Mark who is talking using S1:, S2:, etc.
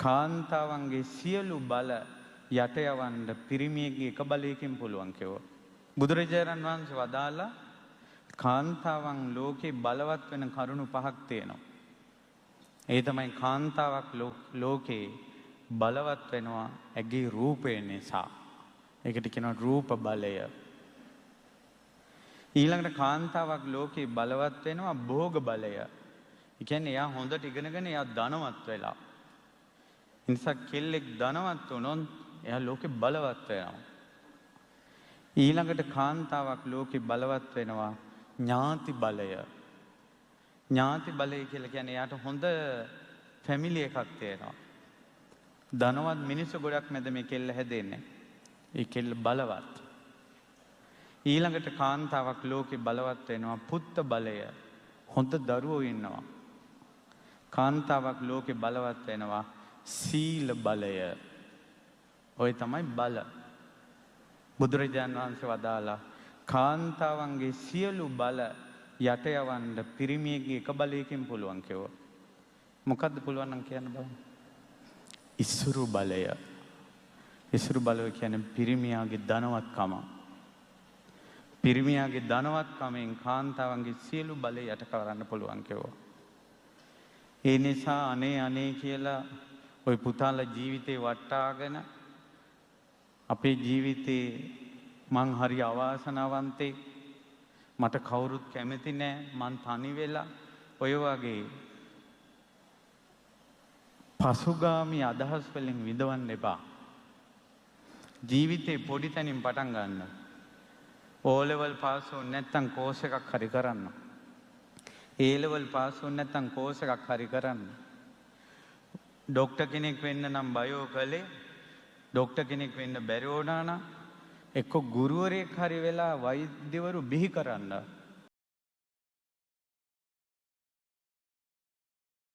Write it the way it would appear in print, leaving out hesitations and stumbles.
S1: කාන්තාවන්ගේ සියලු බල යට යවන්න පිරිමියෙක්ගේ එක බලයකින් පුළුවන් කිව්වා. බුදුරජාණන් වහන්සේ වදාලා කාන්තාවන් ලෝකේ බලවත් වෙන කරුණු පහක් තියෙනවා. ඒ තමයි කාන්තාවක් ලෝකේ බලවත් වෙනවා ඇගේ රූපය නිසා. ඒකට කියනවා රූප බලය. ඊළඟට කාන්තාවක් ලෝකේ බලවත් වෙනවා භෝග බලය. ඒ කියන්නේ එයා හොඳට ඉගෙනගෙන එයා ධනවත් වෙලා. ඒ නිසා කෙල්ලෙක් ධනවත් වුණොත් එයා ලෝකේ බලවත් වෙනවා. ඊළඟට කාන්තාවක් ලෝකේ බලවත් වෙනවා ඥාති බලය. ඥාති බලය කියලා කියන්නේ එයාට හොඳ ෆැමිලි එකක් තියෙනවා. ධනවත් මිනිස්සු ගොඩක් මැද මේ කෙල්ල හැදෙන්නේ. ඒ කෙල්ල බලවත්. ඊළඟට කාන්තාවක් ලෝකේ බලවත් වෙනවා පුත්ත බලය. හොඳ දරුවෝ ඉන්නවා. කාන්තාවක් ලෝකේ බලවත් වෙනවා සීල බලය. ඔය තමයි බල. බුදුරජාණන් වහන්සේ වදාලා කාන්තාවන්ගේ සියලු බල යට යවන්න පිරිමියෙක්ගේ එක බලයකින් පුළුවන් කිව්වා. මොකද්ද පුළුවන් නම් කියන්න බලන්න. ඉසුරු බලය. ඉසුරු බලය කියන්නේ පිරිමියාගේ ධනවත්කම. පිරිමියාගේ ධනවත්කමෙන් කාන්තාවන්ගේ සියලු බලය යට කරන්න පුළුවන් කිව්වා. ඒ නිසා අනේ කියලා ওই පුතාලා ජීවිතේ වටාගෙන අපේ ජීවිතේ මං හරි අවාසනාවන්තේ මට කවුරුත් කැමති නෑ මං තනි වෙලා ඔය වගේ පසුගාමී අදහස් වලින් විඳවන්න එපා. ජීවිතේ පොඩි තැනින් පටන් ගන්න. O level පාස් වුනේ නැත්නම් කෝස් එකක් හරි කරන්න. A level පාස් වුනේ නැත්නම් කෝස් එකක් හරි කරන්න. ඩොක්ටර් කෙනෙක් වෙන්න නම් බයෝ කළේ. ඩොක්ටර් කෙනෙක් වෙන්න බැරි වුණා නම් එක්ක ගුරුවරයෙක් හරි වෙලා වෛද්‍යවරු බිහි කරන්න.